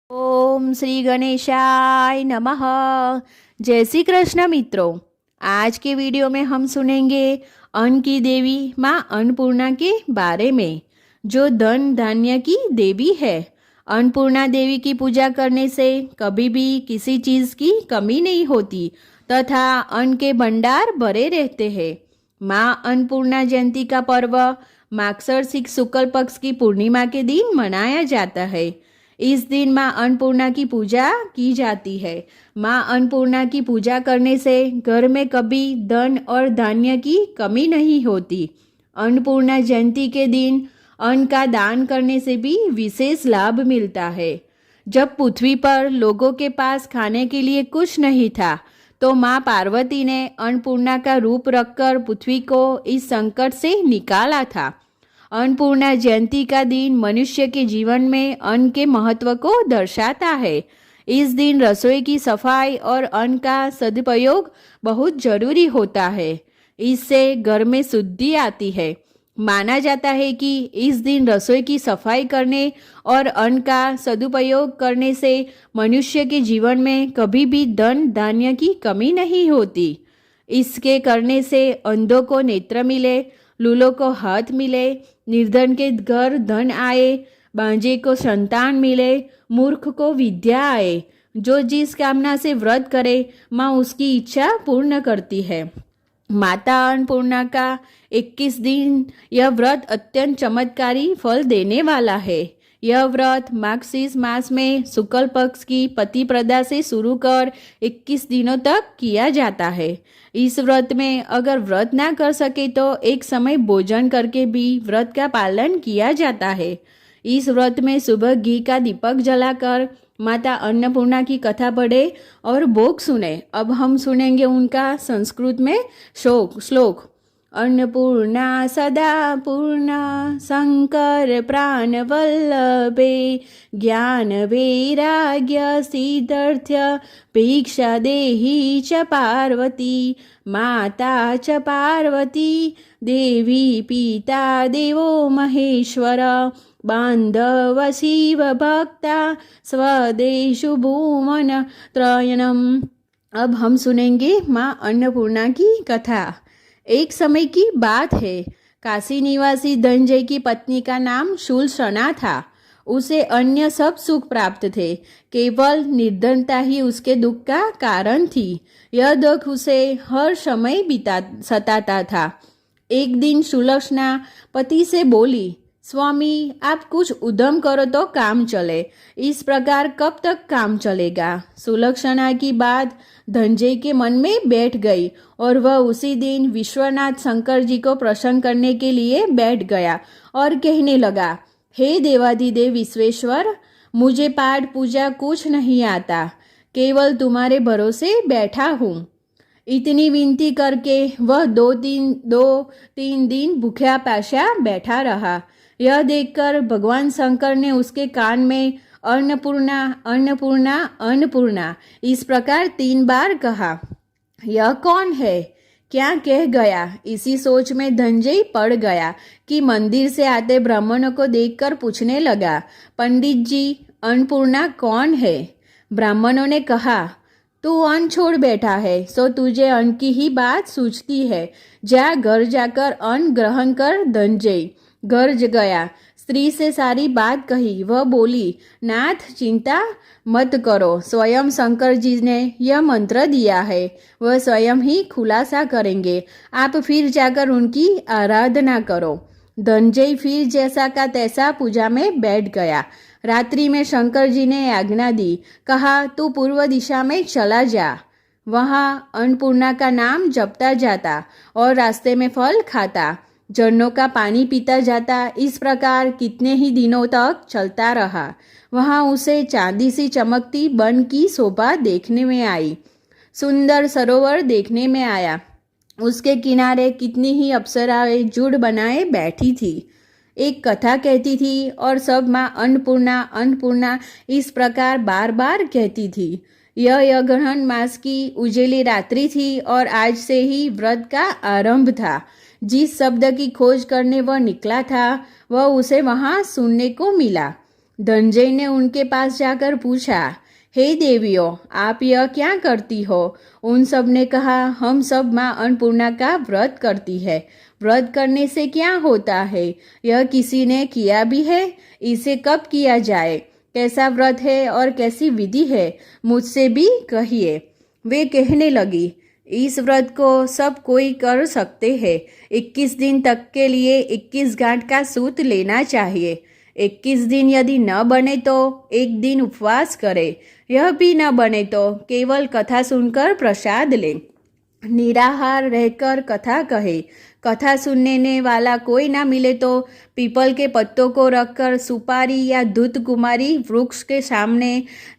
ओम श्री गणेशाय नमः। जय श्री कृष्ण मित्रों। आज के वीडियो में हम सुनेंगे अन्न की देवी माँ अन्नपूर्णा के बारे में, जो धन धान्य की देवी है। अन्नपूर्णा देवी की पूजा करने से कभी भी किसी चीज़ की कमी नहीं होती तथा अन्न के भंडार भरे रहते हैं। माँ अन्नपूर्णा जयंती का पर्व मार्गशीर्ष शुक्ल पक्ष की पूर्णिमा के दिन मनाया जाता है। इस दिन माँ अन्नपूर्णा की पूजा की जाती है। माँ अन्नपूर्णा की पूजा करने से घर में कभी धन और धान्य की कमी नहीं होती। अन्नपूर्णा जयंती के दिन अन्न का दान करने से भी विशेष लाभ मिलता है। जब पृथ्वी पर लोगों के पास खाने के लिए कुछ नहीं था, तो माँ पार्वती ने अन्नपूर्णा का रूप रखकर पृथ्वी को इस संकट से निकाला था। अन्नपूर्णा जयंती का दिन मनुष्य के जीवन में अन्न के महत्व को दर्शाता है। इस दिन रसोई की सफाई और अन्न का सदुपयोग बहुत जरूरी होता है। इससे घर में शुद्धि आती है। माना जाता है कि इस दिन रसोई की सफाई करने और अन्न का सदुपयोग करने से मनुष्य के जीवन में कभी भी धन धान्य की कमी नहीं होती। इसके करने से अंधों को नेत्र मिले, लूलों को हाथ मिले, निर्धन के घर धन आए, बांझे को संतान मिले, मूर्ख को विद्या आए। जो जिस कामना से व्रत करे, माँ उसकी इच्छा पूर्ण करती है। माता अन्नपूर्णा का 21 दिन यह व्रत अत्यंत चमत्कारी फल देने वाला है। यह व्रत मार्गशीर्ष मास में शुक्ल पक्ष की प्रतिपदा से शुरू कर 21 दिनों तक किया जाता है। इस व्रत में अगर व्रत ना कर सके तो एक समय भोजन करके भी व्रत का पालन किया जाता है। इस व्रत में सुबह घी का दीपक जलाकर माता अन्नपूर्णा की कथा पढ़े और भोग सुने। अब हम सुनेंगे उनका संस्कृत में श्लोक। अन्नपूर्णा सदा पूर्णा शंकर प्राण वल्लभे ज्ञान वैराग्य सिद्ध्यर्थ भिक्षा देहि च पार्वती माता च पार्वती देवी पिता देवो महेश्वर बांधव शिव भक्ता स्वदेशु भूमन त्रयनम। अब हम सुनेंगे माँ अन्नपूर्णा की कथा। एक समय की बात है, काशी निवासी धनंजय की पत्नी का नाम शूलशना था। उसे अन्य सब सुख प्राप्त थे, केवल निर्धनता ही उसके दुख का कारण थी। यह दुख उसे हर समय सताता था। एक दिन सुलक्षणा पति से बोली, स्वामी आप कुछ उद्यम करो तो काम चले। इस प्रकार कब तक काम चलेगा? सुलक्षणा की बात धनंजय के मन में बैठ गई और वह उसी दिन विश्वनाथ शंकर जी को प्रसन्न करने के लिए बैठ गया और कहने लगा, हे देवाधिदेव विश्वेश्वर, मुझे पाठ पूजा कुछ नहीं आता, केवल तुम्हारे भरोसे बैठा हूँ। इतनी विनती करके वह दो तीन दिन भूखा प्यासा बैठा रहा। यह देखकर भगवान शंकर ने उसके कान में अन्नपूर्णा अन्नपूर्णा अन्नपूर्णा इस प्रकार 3 बार कहा। यह कौन है, क्या कह गया? इसी सोच में धनंजय पड़ गया कि मंदिर से आते ब्राह्मणों को देखकर पूछने लगा, पंडित जी अन्नपूर्णा कौन है? ब्राह्मणों ने कहा, तू अन्न छोड़ बैठा है, सो तुझे अन्न की ही बात सूझती है। जा घर जाकर अन्न ग्रहण कर। धनंजय घर गया, स्त्री से सारी बात कही। वह बोली, नाथ चिंता मत करो, स्वयं शंकर जी ने यह मंत्र दिया है, वह स्वयं ही खुलासा करेंगे। आप फिर जाकर उनकी आराधना करो। धनंजय फिर जैसा का तैसा पूजा में बैठ गया। रात्रि में शंकर जी ने आज्ञा दी, कहा तू पूर्व दिशा में चला जा। वहाँ अन्नपूर्णा का नाम जपता जाता और रास्ते में फल खाता, झरनों का पानी पीता जाता। इस प्रकार कितने ही दिनों तक चलता रहा। वहाँ उसे चांदी सी चमकती वन की शोभा देखने में आई। सुंदर सरोवर देखने में आया। उसके किनारे कितनी ही अप्सराएं जुड़ बनाए बैठी थी। एक कथा कहती थी और सब माँ अन्नपूर्णा अन्नपूर्णा इस प्रकार बार बार कहती थी। यह ग्रहण मास की उजेली रात्रि थी और आज से ही व्रत का आरंभ था। जिस शब्द की खोज करने वह निकला था, वह उसे वहाँ सुनने को मिला। धनंजय ने उनके पास जाकर पूछा, हे देवियों, आप यह क्या करती हो? उन सब ने कहा, हम सब माँ अन्नपूर्णा का व्रत करती है। व्रत करने से क्या होता है? यह किसी ने किया भी है? इसे कब किया जाए? कैसा व्रत है और कैसी विधि है? मुझसे भी कहिए। वे कहने लगी, इस व्रत को सब कोई कर सकते हैं। 21 दिन तक के लिए 21 गांठ का सूत लेना चाहिए। 21 दिन यदि न बने तो एक दिन उपवास करे। यह भी न बने तो केवल कथा सुनकर प्रसाद ले। निराहार रहकर कथा कहे। कथा सुनने वाला कोई ना मिले तो पीपल के पत्तों को रखकर सुपारी या दूध कुमारी वृक्ष के सामने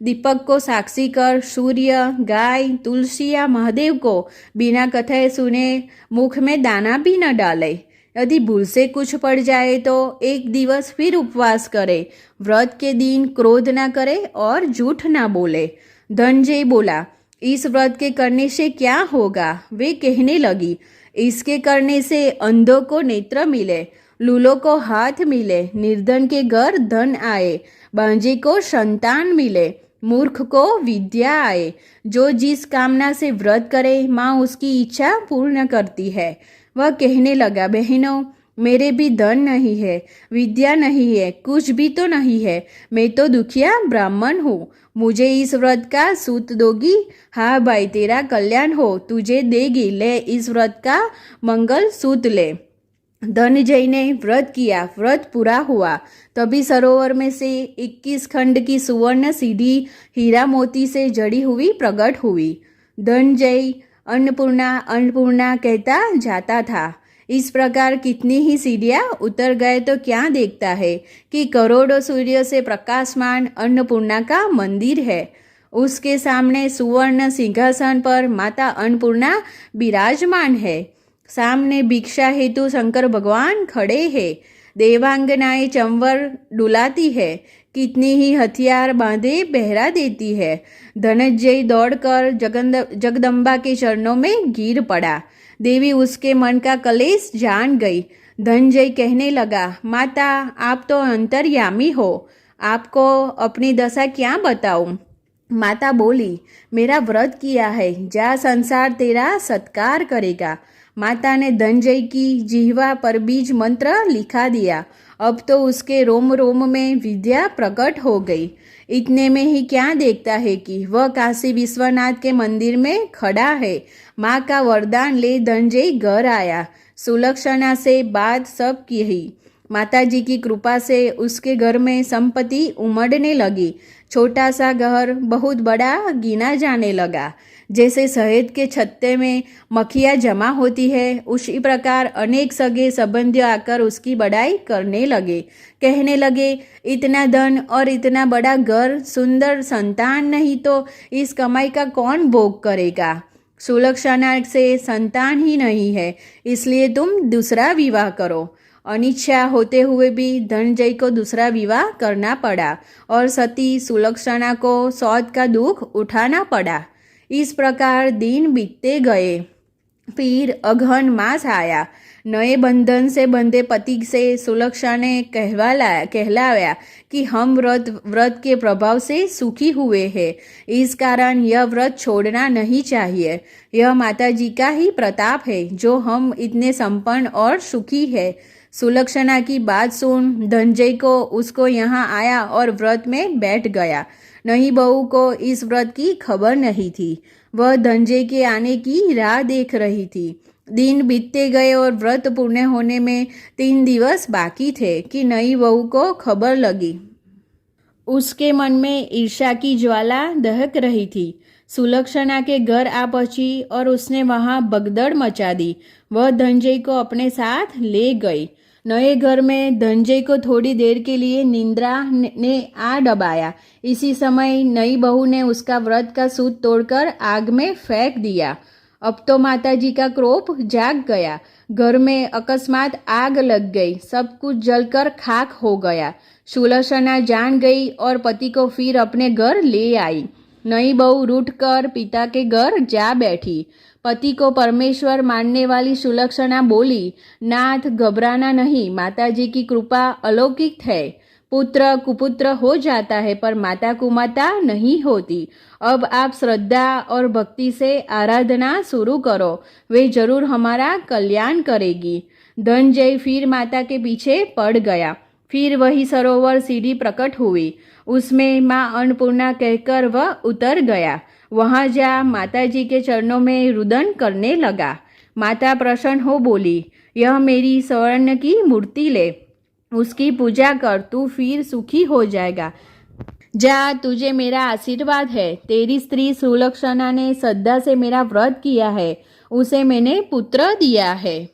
दीपक को साक्षी कर सूर्य, गाय, तुलसी या महादेव को बिना कथाए सुने मुख में दाना भी न डाले। यदि भूल से कुछ पड़ जाए तो एक दिवस फिर उपवास करे। व्रत के दिन क्रोध ना करे और झूठ ना बोले। धनंजय बोला, इस व्रत के करने से क्या होगा? वे कहने लगी, इसके करने से अंधों को नेत्र मिले, लूलों को हाथ मिले, निर्धन के घर धन आए, बांझे को संतान मिले, मूर्ख को विद्या आए। जो जिस कामना से व्रत करे माँ उसकी इच्छा पूर्ण करती है। वह कहने लगा, बहनों, मेरे भी धन नहीं है, विद्या नहीं है, कुछ भी तो नहीं है। मैं तो दुखिया ब्राह्मण हूँ। मुझे इस व्रत का सूत दोगी? हाँ भाई, तेरा कल्याण हो, तुझे देगी। ले इस व्रत का मंगल सूत ले। धनंजय ने व्रत किया। व्रत पूरा हुआ। तभी सरोवर में से 21 खंड की सुवर्ण सीढ़ी हीरा मोती से जड़ी हुई प्रकट हुई। धनंजय अन्नपूर्णा अन्नपूर्णा कहता जाता था। इस प्रकार कितनी ही सीढ़ियाँ उतर गए तो क्या देखता है कि करोड़ों सूर्य से प्रकाशमान अन्नपूर्णा का मंदिर है। उसके सामने सुवर्ण सिंहासन पर माता अन्नपूर्णा विराजमान है। सामने भिक्षा हेतु शंकर भगवान खड़े हैं। देवांगनाएं चंवर डुलाती है। कितनी ही हथियार बांधे पहरा देती है। धनंजय दौड़कर जगदम्बा के चरणों में गिर पड़ा। देवी उसके मन का कलेश जान गई। धनंजय कहने लगा, माता, आप तो अंतर्यामी हो, आपको अपनी दशा क्या बताऊं? माता बोली, मेरा व्रत किया है, जा, संसार तेरा सत्कार करेगा। माता ने धनंजय की जिह्वा पर बीज मंत्र लिखा दिया। अब तो उसके रोम रोम में विद्या प्रकट हो गई। इतने में ही क्या देखता है कि वह काशी विश्वनाथ के मंदिर में खड़ा है। माँ का वरदान ले धनंजय घर आया। सुलक्षणा से बात सब की। माता जी की कृपा से उसके घर में संपत्ति उमड़ने लगी। छोटा सा घर बहुत बड़ा गिना जाने लगा। जैसे शहद के छत्ते में मक्खियाँ जमा होती है, उसी प्रकार अनेक सगे संबंधी आकर उसकी बड़ाई करने लगे। कहने लगे, इतना धन और इतना बड़ा घर, सुंदर संतान नहीं तो इस कमाई का कौन भोग करेगा? सुलक्षणा से संतान ही नहीं है, इसलिए तुम दूसरा विवाह करो। अनिच्छा होते हुए भी धनंजय को दूसरा विवाह करना पड़ा और सती सुलक्षणा को सौत का दुख उठाना पड़ा। इस प्रकार दिन बीतते गए। फिर अघन मास आया। नए बंधन से बंधे पति से सुलक्षणा ने कहलाया कि हम व्रत के प्रभाव से सुखी हुए हैं। इस कारण यह व्रत छोड़ना नहीं चाहिए। यह माता जी का ही प्रताप है जो हम इतने संपन्न और सुखी है। सुलक्षणा की बात सुन धनंजय को उसको यहाँ आया और व्रत में बैठ गया। नई बहू को इस व्रत की खबर नहीं थी। वह धनंजय के आने की राह देख रही थी। दिन बीतते गए और व्रत पूर्ण होने में 3 दिवस बाकी थे कि नई बहू को खबर लगी। उसके मन में ईर्ष्या की ज्वाला दहक रही थी। सुलक्षणा के घर आ पहुंची और उसने वहां भगदड़ मचा दी। वह धनंजय को अपने साथ ले गई। नए घर में धनंजय को थोड़ी देर के लिए निंद्रा ने आ दबाया। इसी समय नई बहू ने उसका व्रत का सूत तोड़कर आग में फेंक दिया। अब तो माताजी का क्रोध जाग गया। घर में अकस्मात आग लग गई। सब कुछ जलकर खाक हो गया। सुलक्षणा जान गई और पति को फिर अपने घर ले आई। नई बहू रूठकर पिता के घर जा बैठी। पति को परमेश्वर मानने वाली सुलक्षणा बोली, नाथ, घबराना नहीं, माताजी की कृपा अलौकिक है। पुत्र कुपुत्र हो जाता है पर माता कुमाता नहीं होती। अब आप श्रद्धा और भक्ति से आराधना शुरू करो, वे जरूर हमारा कल्याण करेगी। धनंजय फिर माता के पीछे पड़ गया। फिर वही सरोवर सीढ़ी प्रकट हुई, उसमें माँ अन्नपूर्णा कहकर वह उतर गया। वहां जा माताजी के चरणों में रुदन करने लगा। माता प्रसन्न हो बोली, यह मेरी स्वर्ण की मूर्ति ले, उसकी पूजा कर, तू फिर सुखी हो जाएगा। जा, तुझे मेरा आशीर्वाद है। तेरी स्त्री सुलक्षणा ने श्रद्धा से मेरा व्रत किया है, उसे मैंने पुत्र दिया है।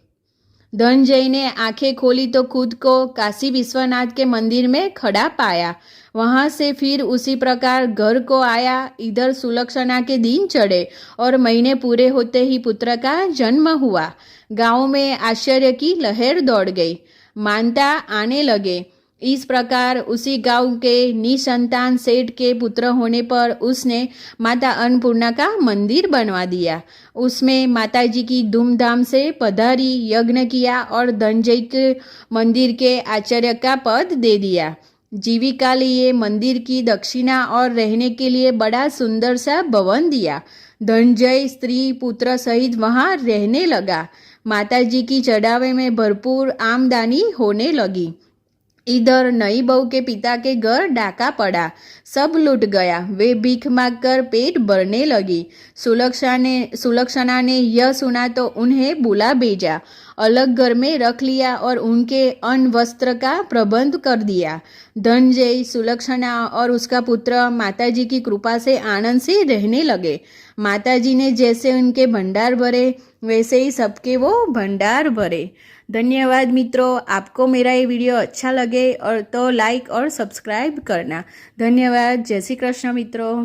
धनंजय ने आंखें खोली तो खुद को काशी विश्वनाथ के मंदिर में खड़ा पाया। वहां से फिर उसी प्रकार घर को आया। इधर सुलक्षणा के दिन चढ़े और महीने पूरे होते ही पुत्र का जन्म हुआ। गांव में आश्चर्य की लहर दौड़ गई, मानता आने लगे। इस प्रकार उसी गांव के निसंतान सेठ के पुत्र होने पर उसने माता अन्नपूर्णा का मंदिर बनवा दिया। उसमें माताजी की धूमधाम से पधारी, यज्ञ किया और धनंजय के मंदिर के आचार्य का पद दे दिया। जीविका लिए मंदिर की दक्षिणा और रहने के लिए बड़ा सुंदर सा भवन दिया। धनंजय स्त्री पुत्र सहित वहां रहने लगा। माताजी की चढ़ावे में भरपूर आमदनी होने लगी। इधर नई बहू के पिता के घर डाका पड़ा, सब लूट गया। वे भीख मांगकर पेट भरने लगी। सुलक्षणा ने यह सुना तो उन्हें बुला भेजा, अलग घर में रख लिया और उनके अन्न वस्त्र का प्रबंध कर दिया। धनंजय, सुलक्षणा और उसका पुत्र माताजी की कृपा से आनंद से रहने लगे। माताजी ने जैसे उनके भंडार भरे, वैसे ही सबके वो भंडार भरे। धन्यवाद मित्रों। आपको मेरा ये वीडियो अच्छा लगे और तो लाइक और सब्सक्राइब करना। धन्यवाद। जय श्री कृष्ण मित्रों।